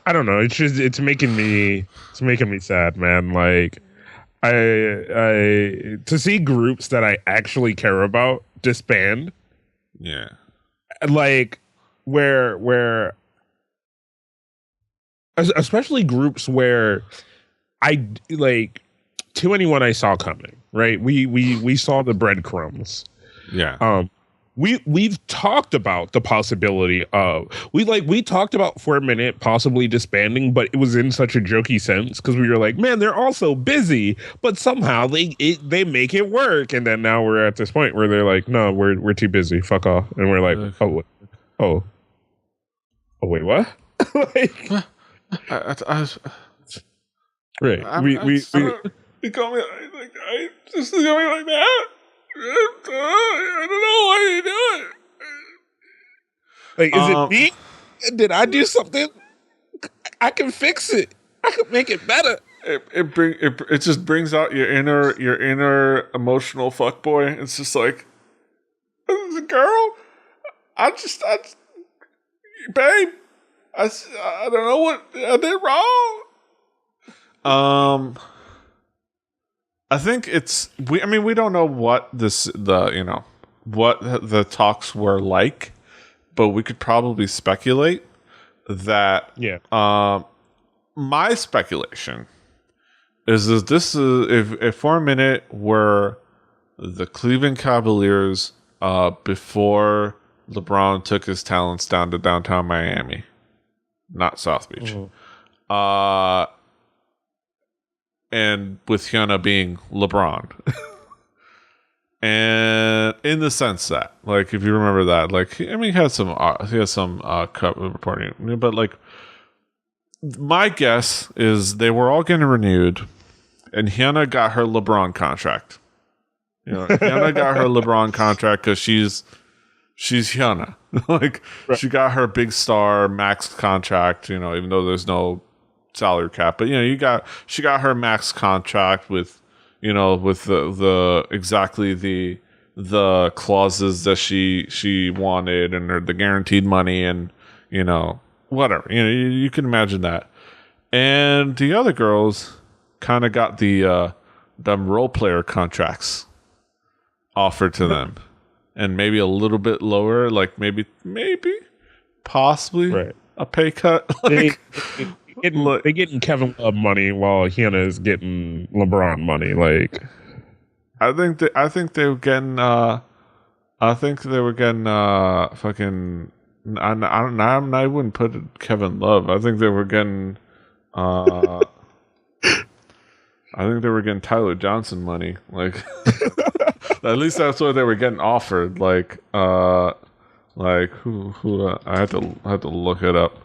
Speaker 2: I don't know. It's making me sad, man. I to see groups that I actually care about disband.
Speaker 1: Yeah.
Speaker 2: Where especially groups where I 2NE1 I saw coming, right? We saw the breadcrumbs.
Speaker 1: Yeah.
Speaker 2: We've talked about the possibility of we talked about for a minute possibly disbanding, but it was in such a jokey sense because we were like, man, they're all so busy, but somehow they make it work. And then now we're at this point where they're like, no, we're too busy, fuck off. And we're like, oh wait, what? Right.
Speaker 1: You call me I just call me like that. I don't know why you do it.
Speaker 2: Is it me? Did I do something? I can fix it. I can make it better.
Speaker 1: It just brings out your inner emotional fuckboy. It's just like, girl, I babe, I don't know what I did wrong. I think we don't know what what the talks were like, but we could probably speculate that.
Speaker 2: Yeah.
Speaker 1: My speculation is that this is if for a minute were the Cleveland Cavaliers before LeBron took his talents down to downtown Miami, not South Beach. Uh, and with Hyuna being LeBron. And in the sense that, like, if you remember that, like, I mean, he has some cut reporting, but like, my guess is they were all getting renewed, and Hyuna got her LeBron contract. You know, Hyuna got her LeBron contract because she's Hyuna. Like,
Speaker 2: Right.
Speaker 1: she got her big star max contract. You know, even though there's no salary cap, but you know, she got her max contract with, you know, with the exactly the clauses that she wanted, and the guaranteed money, and you know, whatever. You know, you can imagine that. And the other girls kind of got the them role player contracts offered to them, and maybe a little bit lower, like maybe possibly
Speaker 2: Right.
Speaker 1: a pay cut.
Speaker 2: They,
Speaker 1: Like,
Speaker 2: they getting Kevin Love money while Hyuna is getting LeBron money. Like,
Speaker 1: I think they were getting fucking. I wouldn't put it Kevin Love. I think they were getting Tyler Johnson money. Like, at least that's what they were getting offered. Like who I had to look it up.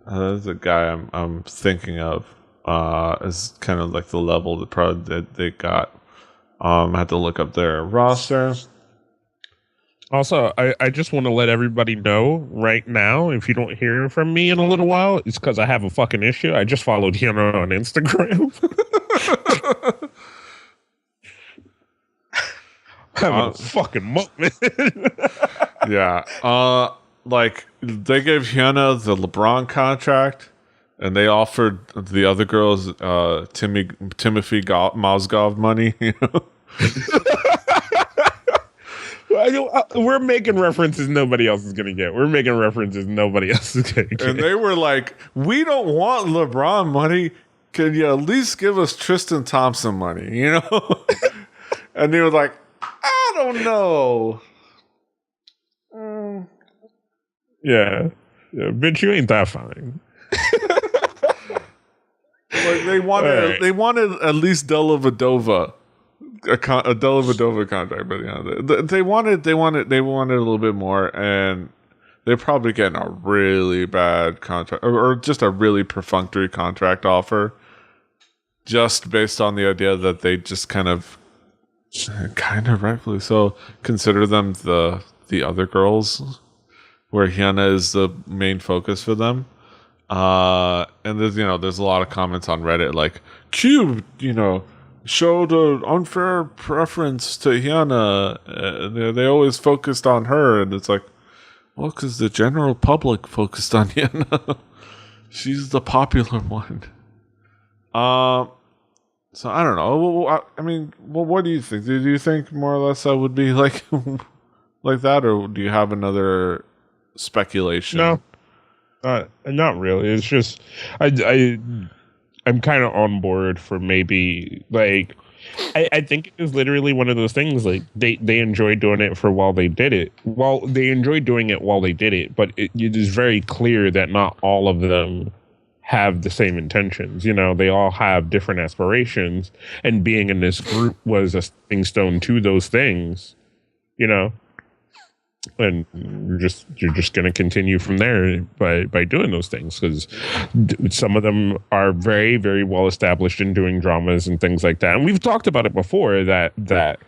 Speaker 1: There's a guy I'm thinking of. Is kind of like the level that they got. I had to look up their roster.
Speaker 2: also, I just want to let everybody know right now, if you don't hear from me in a little while, it's because I have a fucking issue. I just followed Hyuna on Instagram. Having a fucking moment.
Speaker 1: Yeah. Like, they gave Hyuna the LeBron contract, and they offered the other girls Timothy Mozgov money. You know?
Speaker 2: We're making references nobody else is gonna get. We're making references nobody else is gonna get.
Speaker 1: And they were like, "We don't want LeBron money. Can you at least give us Tristan Thompson money?" You know? And they were like, "I don't know."
Speaker 2: Yeah, bitch, you ain't that fine.
Speaker 1: Like, they wanted at least Dellavedova, a Dellavedova contract, but yeah, they wanted a little bit more, and they're probably getting a really bad contract, or just a really perfunctory contract offer, just based on the idea that they just kind of rightfully so consider them the other girls, where Hyuna is the main focus for them. And there's a lot of comments on Reddit like, Cube, showed an unfair preference to Hyuna. They always focused on her, and it's like, well, because the general public focused on Hyuna. She's the popular one. So I don't know. I mean, what do you think? Do you think more or less that would be like like that, or do you have another speculation?
Speaker 2: No, not really. It's just I'm kind of on board for maybe like I think it was literally one of those things like they enjoyed doing it for while they did it. Well, they enjoyed doing it while they did it, but it is very clear that not all of them have the same intentions. They all have different aspirations, and being in this group was a stepping stone to those things. And you're just going to continue from there by doing those things, because some of them are very, very well established in doing dramas and things like that. And we've talked about it before that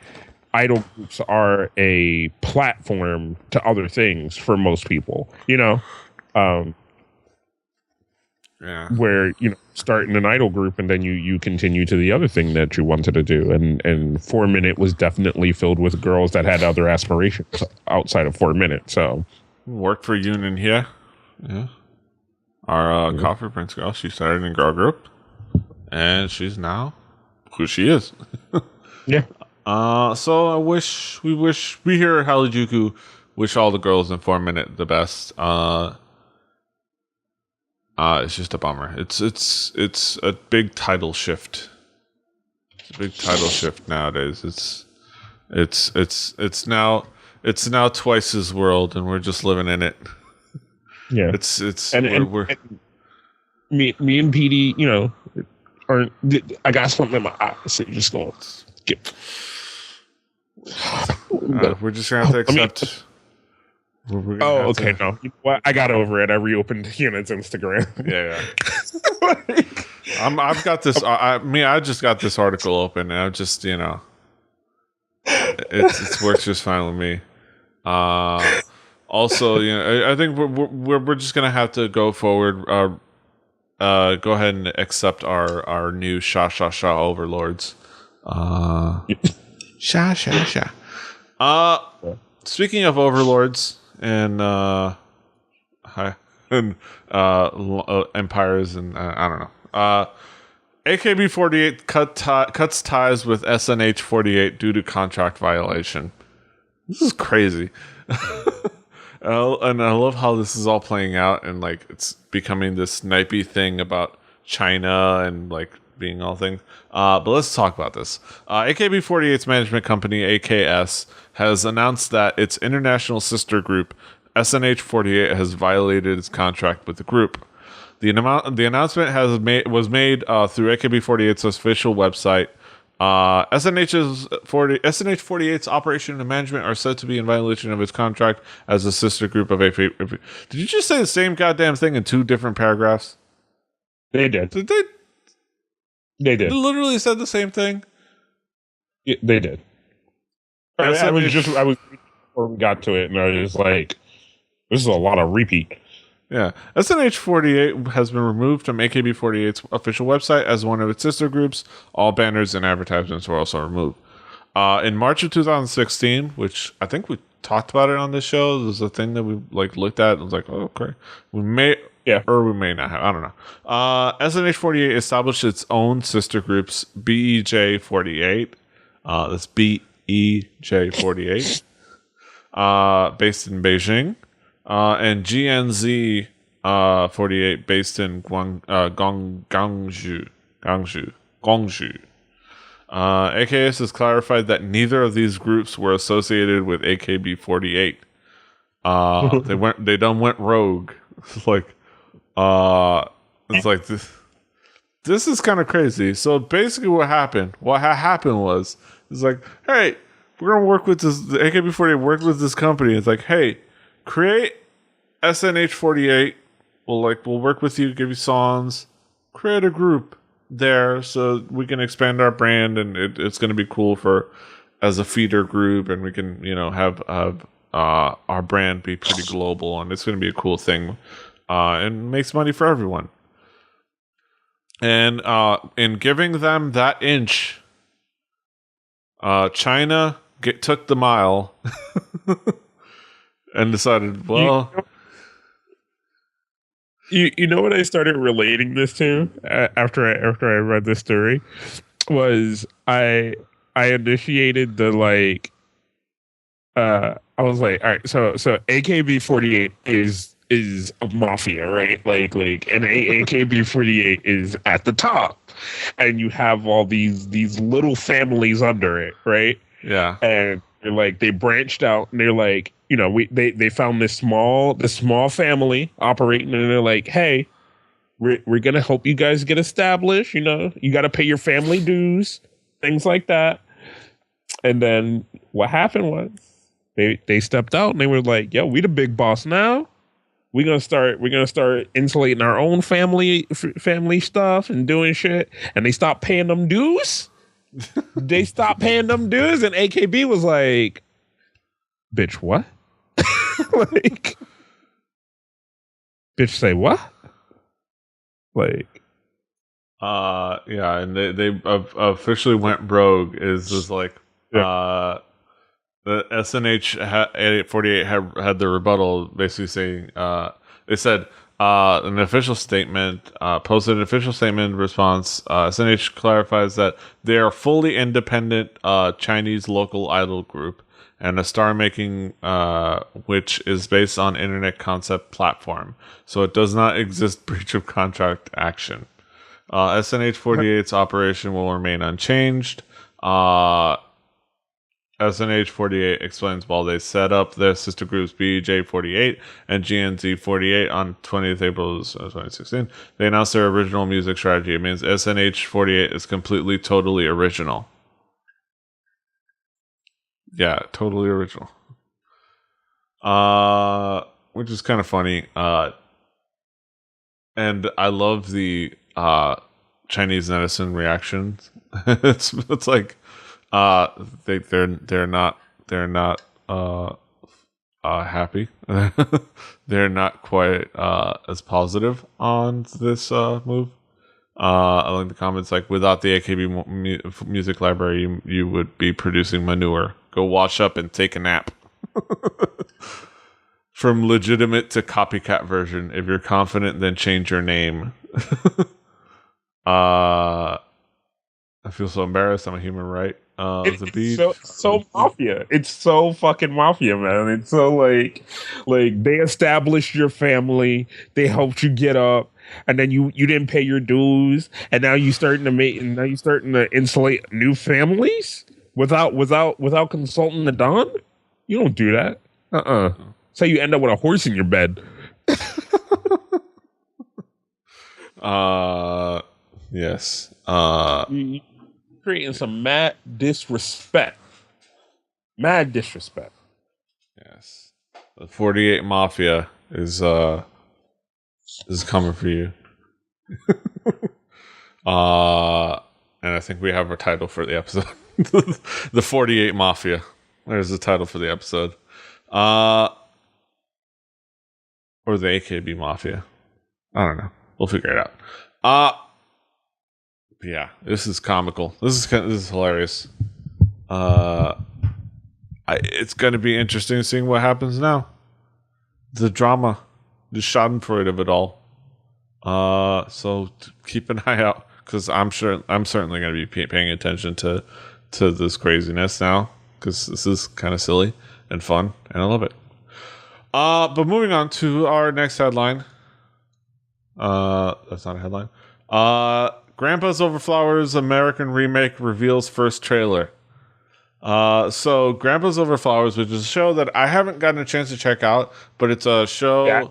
Speaker 2: idol groups are a platform to other things for most people.
Speaker 1: Yeah.
Speaker 2: Where start in an idol group and then you continue to the other thing that you wanted to do, and 4 Minute was definitely filled with girls that had other aspirations outside of 4 Minute. So
Speaker 1: worked for Yoon and Hye. Yeah, our Coffee Prince girl. She started in girl group, and she's now who she is.
Speaker 2: Yeah.
Speaker 1: So we here at Hallyujuku wish all the girls in 4 Minute the best. It's just a bummer. It's a big title shift. It's a big title shift nowadays. It's now Twice's world, and we're just living in it.
Speaker 2: Yeah.
Speaker 1: It's
Speaker 2: and me and PD, aren't. I got something in my eye, so you're just gonna get.
Speaker 1: We're just gonna have to accept.
Speaker 2: Okay. No, you know what? I got over it. I reopened Unit's Instagram.
Speaker 1: Yeah. I've got this. I just got this article open, and I'm just it works just fine with me. Also, I think we're just gonna have to go forward. Go ahead and accept our new sha overlords. Sha. Speaking of overlords and empires and I don't know. AKB48 cuts ties with SNH48 due to contract violation. This is crazy. And I love how this is all playing out and like it's becoming this snipey thing about China and like being all things. But let's talk about this. AKB48's management company, AKS, has announced that its international sister group, SNH48, has violated its contract with the group. The announcement was made through AKB48's official website. SNH48's operation and management are said to be in violation of its contract as a sister group of AKB. Did you just say the same goddamn thing in two different paragraphs?
Speaker 2: They did.
Speaker 1: Did they?
Speaker 2: They did.
Speaker 1: They literally said the same thing.
Speaker 2: Yeah, they did. I was before we got to it, and I was like, "This is a lot of repeat."
Speaker 1: Yeah, SNH48 has been removed from AKB48's official website as one of its sister groups. All banners and advertisements were also removed. In March of 2016, which I think we talked about it on this show, there's a thing that we looked at and was like, "Oh, okay, we may." Yeah, or we may not have. I don't know. SNH48 established its own sister groups, BEJ48. That's BEJ48, based in Beijing, and GNZ 48, based in Guangzhou. AKS has clarified that neither of these groups were associated with AKB48. They done went rogue. It's like this. This is kind of crazy. So basically, what happened was, it's like, hey, we're gonna work with this. The AKB48 worked with this company. It's like, hey, create SNH48. We'll work with you, give you songs, create a group there so we can expand our brand, and it's gonna be cool for as a feeder group, and we can have our brand be pretty global, and it's gonna be a cool thing. And makes money for everyone. And in giving them that inch, China took the mile and decided, well...
Speaker 2: You know what I started relating this to after I read this story? Was I initiated the I was like, all right, so AKB48 is a mafia, right? And AKB48 is at the top, and you have all these little families under it, right?
Speaker 1: Yeah.
Speaker 2: And they're they branched out, and they're they found this small family operating, and they're like, hey, we're gonna help you guys get established. You got to pay your family dues, things like that. And then what happened was they stepped out, and they were like, yo, we the big boss now. We're gonna start insulating our own family stuff and doing shit. And they stopped paying them dues. And AKB was like, bitch, what? Bitch, say what?
Speaker 1: Yeah, and they officially went rogue. Is just the SNH48 had the rebuttal, basically saying they said an official statement posted an official statement response. SNH clarifies that they are fully independent Chinese local idol group and a star making which is based on internet concept platform, so it does not exist breach of contract action. SNH48's operation will remain unchanged. SNH48 explains while they set up their sister groups BJ48 and GNZ48 on 20th April 2016, they announced their original music strategy. It means SNH48 is completely, totally original. Yeah, totally original. Which is kind of funny. And I love the Chinese netizen reactions. It's like they're not happy. They're not quite as positive on this move. I like the comments like, without the AKB music library, you would be producing manure. Go wash up and take a nap. From legitimate to copycat version. If you're confident, then change your name. I feel so embarrassed. I'm a human, right? The beach.
Speaker 2: So mafia. It's so fucking mafia, man. It's so like they established your family. They helped you get up, and then you didn't pay your dues, and now you starting to insulate new families without consulting the Don. You don't do that. So you end up with a horse in your bed.
Speaker 1: Yes.
Speaker 2: You're creating some mad disrespect. Mad disrespect.
Speaker 1: Yes. The 48 Mafia is coming for you. And I think we have our title for the episode. The 48 Mafia. There's the title for the episode. Or the AKB Mafia. I don't know. We'll figure it out. Yeah, this is comical. This is hilarious. It's going to be interesting seeing what happens now. The drama, the Schadenfreude of it all. So keep an eye out, because I'm certainly going to be paying attention to this craziness now, because this is kind of silly and fun, and I love it. But moving on to our next headline. That's not a headline. Grandpa's Over Flowers American remake reveals first trailer. So Grandpa's Over Flowers, which is a show that I haven't gotten a chance to check out, but it's a show.
Speaker 2: Yeah,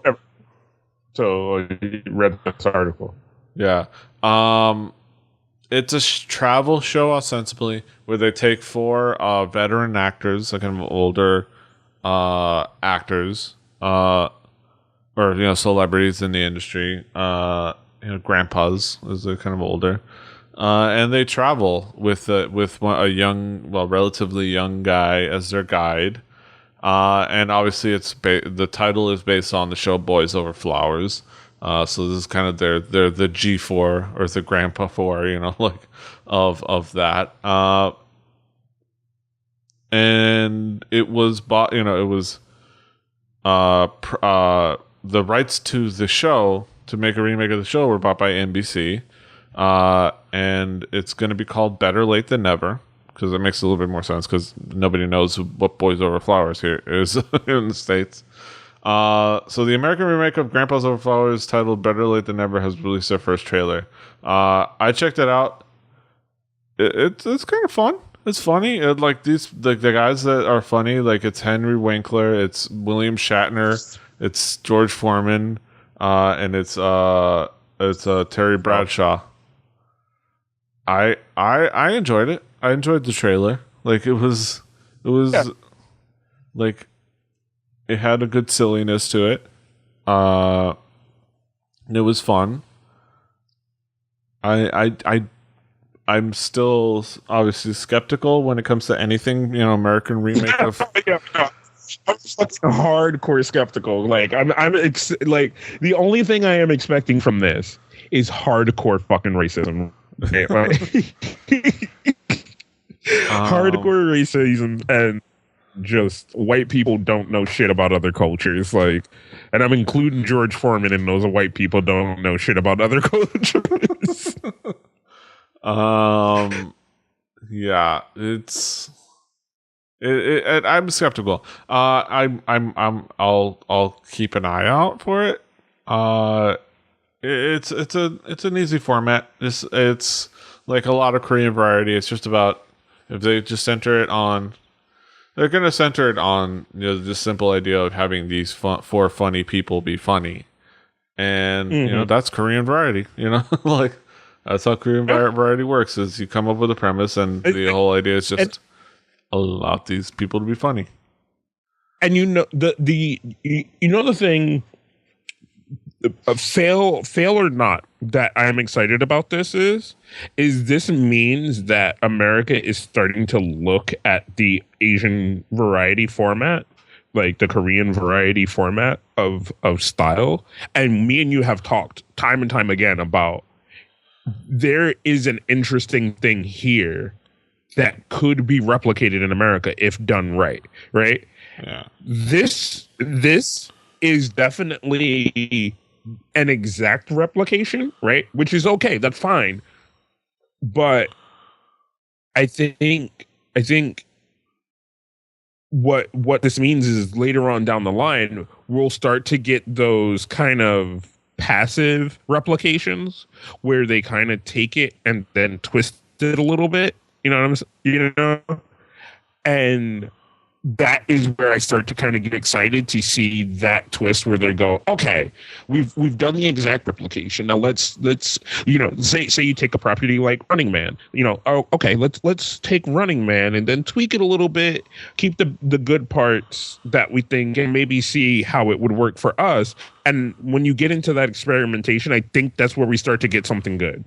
Speaker 2: so you read this article.
Speaker 1: Yeah. It's a travel show, ostensibly, where they take 4 veteran actors, like kind of older actors, or celebrities in the industry, grandpas, as they're kind of older, and they travel with a relatively young guy as their guide, and obviously the title is based on the show Boys Over Flowers. So this is kind of they're the G4 or the Grandpa 4, of that. And it was bought, the rights to the show, to make a remake of the show, were bought by NBC. And it's going to be called Better Late Than Never, because it makes a little bit more sense, because nobody knows what Boys Over Flowers here is in the States. So the American remake of Grandpa's Over Flowers, titled Better Late Than Never, has released their first trailer. I checked it out. It's kind of fun. It's funny. The guys that are funny, like it's Henry Winkler, it's William Shatner, it's George Foreman, and it's Terry Bradshaw. I enjoyed it. I enjoyed the trailer. Like it was like it had a good silliness to it. It was fun. I'm still obviously skeptical when it comes to anything, American remake of.
Speaker 2: Yeah, no. I'm hardcore skeptical. Like like the only thing I am expecting from this is hardcore fucking racism. Okay, hardcore racism and just white people don't know shit about other cultures. Like, and I'm including George Foreman in those white people don't know shit about other cultures.
Speaker 1: Yeah, I'm skeptical. I'll keep an eye out for it. It's an easy format. It's like a lot of Korean variety. It's just about, if they just enter it on they're gonna center it on the simple idea of having these four funny people be funny, and that's Korean variety. Like that's how Korean variety works. Is you come up with a premise, and the whole idea is just allow these people to be funny.
Speaker 2: And the thing, fail or not, that I'm excited about this is this means that America is starting to look at the Asian variety format, like the Korean variety format of style. And me and you have talked time and time again about there is an interesting thing here that could be replicated in America if done right.
Speaker 1: Yeah.
Speaker 2: This is definitely an exact replication, right? Which is okay. That's fine. But I think what this means is later on down the line, we'll start to get those kind of passive replications where they kind of take it and then twist it a little bit. You know what I'm saying? And that is where I start to kind of get excited to see that twist where they go, okay, we've done the exact replication. Now let's say you take a property like Running Man, okay, let's take Running Man and then tweak it a little bit, keep the good parts that we think, and maybe see how it would work for us. And when you get into that experimentation, I think that's where we start to get something good.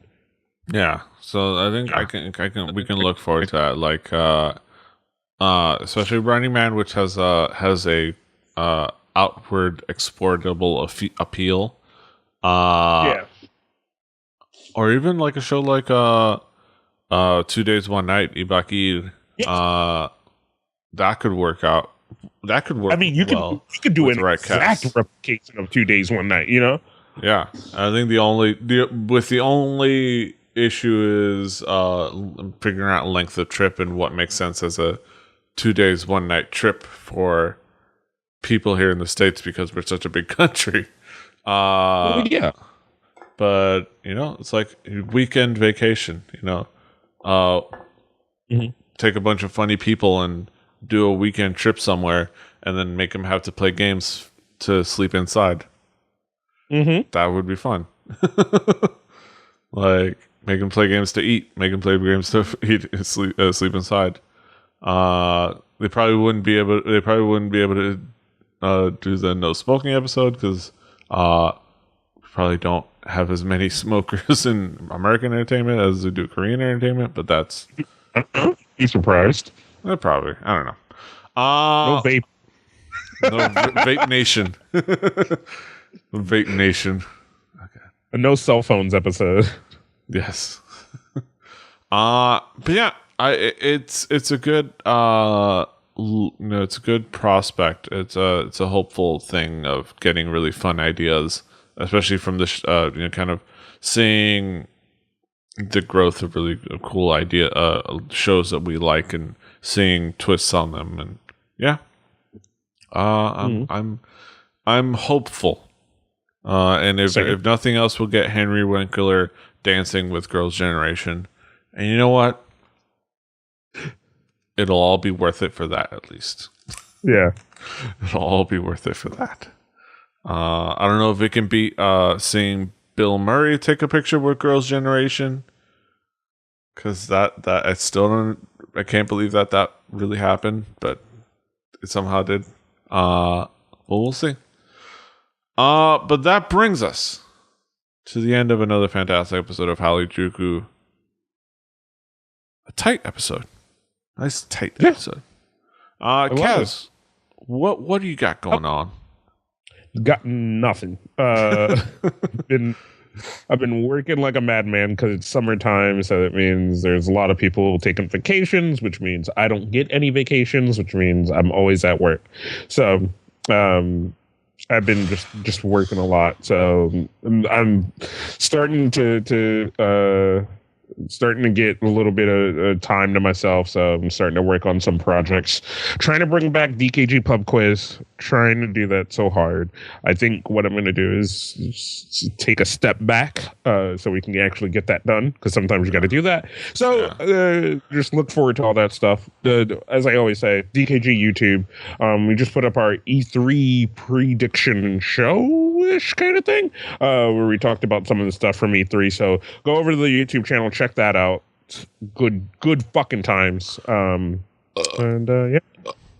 Speaker 1: Yeah. So I think we can look forward to that. Like especially Running Man, which has a outward exportable appeal.
Speaker 2: Yeah.
Speaker 1: Or even like a show like 2 Days One Night, Ibaki.
Speaker 2: Yes.
Speaker 1: That could work out. That could work.
Speaker 2: I mean, you could do an exact replication of 2 Days One Night.
Speaker 1: Yeah, I think the only issue is figuring out length of trip and what makes sense as a 2 days 1 night trip for people here in the States because we're such a big country.
Speaker 2: Yeah,
Speaker 1: but it's like weekend vacation. Take a bunch of funny people and do a weekend trip somewhere, and then make them have to play games to sleep inside. That would be fun. Like make them play games to eat, make them play games to eat, sleep inside. They probably wouldn't be able to do the no smoking episode because we probably don't have as many smokers in American entertainment as we do Korean entertainment. But that's
Speaker 2: be surprised.
Speaker 1: Probably, I don't know.
Speaker 2: No vape.
Speaker 1: No vape nation. Vape nation. Okay.
Speaker 2: A no cell phones episode.
Speaker 1: Yes. But yeah, it's a good it's a good prospect. It's a hopeful thing of getting really fun ideas, especially from this kind of seeing the growth of really cool shows that we like and seeing twists on them. And yeah, I'm hopeful. And if nothing else, we'll get Henry Winkler dancing with Girls' Generation. And you know what? It'll all be worth it for that, at least.
Speaker 2: Yeah.
Speaker 1: It'll all be worth it for that. I don't know if it can beat seeing Bill Murray take a picture with Girls' Generation. Because that I still don't... I can't believe that really happened. But it somehow did. Well, we'll see. But that brings us to the end of another fantastic episode of Hallyujuku. A tight episode. Nice tight episode. Kaz, what do you got going on?
Speaker 2: Got nothing. I've been working like a madman because it's summertime, so that means there's a lot of people taking vacations, which means I don't get any vacations, which means I'm always at work. So I've been just working a lot. So I'm starting to get a little bit of time to myself. So I'm starting to work on some projects, trying to bring back DKG Pub Quiz trying to do that so hard. I think what I'm going to do is take a step back so we can actually get that done, because sometimes you got to do that. So just look forward to all that stuff. As I always say, DKG YouTube. We just put up our E3 prediction show-ish kind of thing, where we talked about some of the stuff from E3. So go over to the YouTube channel, check that out. Good fucking times.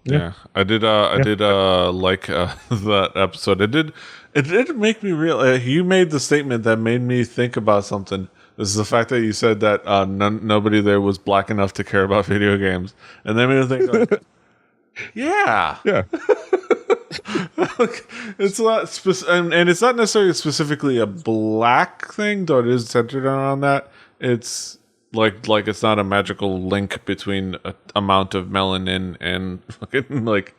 Speaker 1: Yeah, I did like that episode. It did make me real. You made the statement that made me think about something. This is the fact that you said that nobody there was black enough to care about video games, and then made me think, like, yeah. It's not and it's not necessarily specifically a black thing, though it is centered around that. It's like it's not a magical link between a amount of melanin and fucking like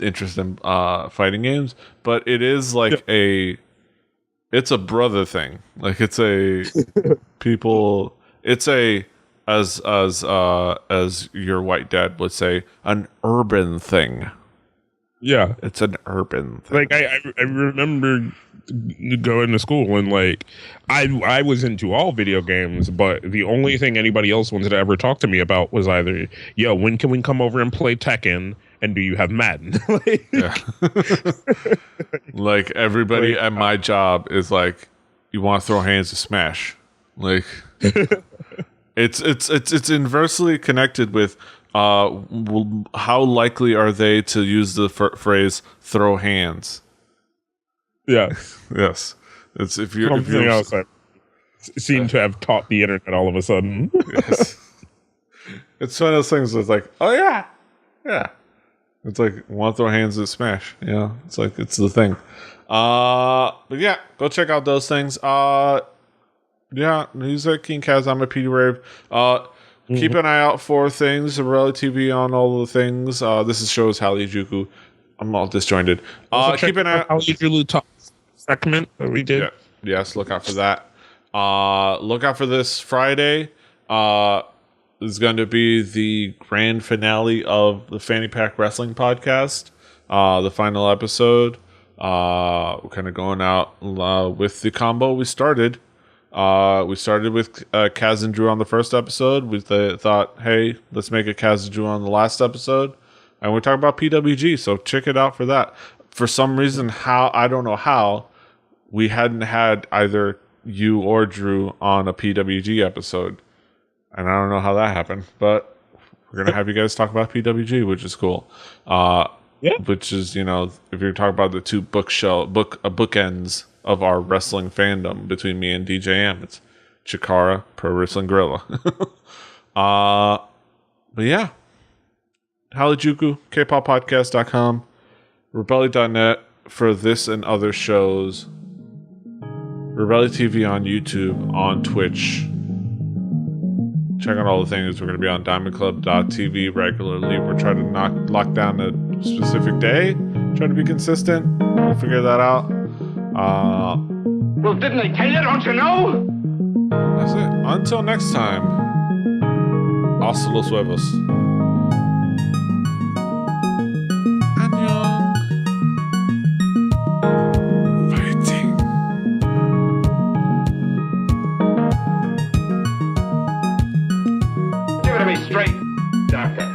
Speaker 1: interest in fighting games, but it is like it's a brother thing. Like it's a people. It's a as your white dad would say, an urban thing.
Speaker 2: Yeah,
Speaker 1: it's an urban thing.
Speaker 2: Like I remember going to school and like I was into all video games, but the only thing anybody else wanted to ever talk to me about was either, yo, when can we come over and play Tekken, and do you have Madden?
Speaker 1: Like everybody at my job is like, you want to throw hands to Smash. Like it's inversely connected with how likely are they to use the phrase throw hands. Yes. It's if you're
Speaker 2: something else I seem to have taught the internet all of a sudden.
Speaker 1: Yes. It's one of those things that's like, oh yeah. It's like, want to throw hands at Smash. Yeah, it's like it's the thing. But yeah, go check out those things. He's at King Kaz. I'm at Petey Rave. Keep an eye out for things. Reality TV on all the things. This shows Hallyujuku. I'm all disjointed. Keep an eye out.
Speaker 2: Hallyujuku top segment that we did.
Speaker 1: Yeah. Yes, look out for that. Look out for this Friday. Is going to be the grand finale of the Fanny Pack Wrestling podcast. The final episode. We're kind of going out with the combo we started. We started with Kaz and Drew on the first episode. We thought, hey, let's make a Kaz and Drew on the last episode. And we're talking about PWG, so check it out for that. For some reason, I don't know how, we hadn't had either you or Drew on a PWG episode. And I don't know how that happened, but we're going to have you guys talk about PWG, which is cool. Which is, if you're talking about the two bookends of our wrestling fandom between me and DJM, it's Chikara, Pro Wrestling Gorilla. But yeah, Hallyujuku, kpoppodcast.com, rebelli.net for this and other shows, Rebelli TV on YouTube, on Twitch. Check out all the things. We're going to be on diamondclub.tv regularly. We're trying to lock down a specific day, try to be consistent. We'll figure that out.
Speaker 3: Well, didn't they tell you? Don't you know?
Speaker 1: That's it. Until next time. Hasta los huevos. Annyeong. Fighting.
Speaker 3: Give it to me straight, Doctor.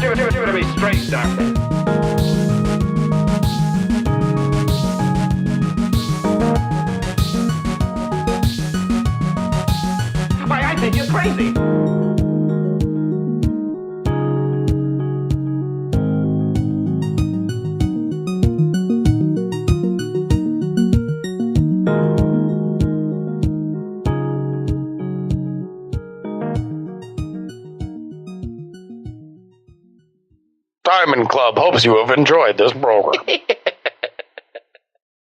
Speaker 3: Give it to me straight, Doctor. Why, I think you're crazy. Diamond Club hopes you have enjoyed this program.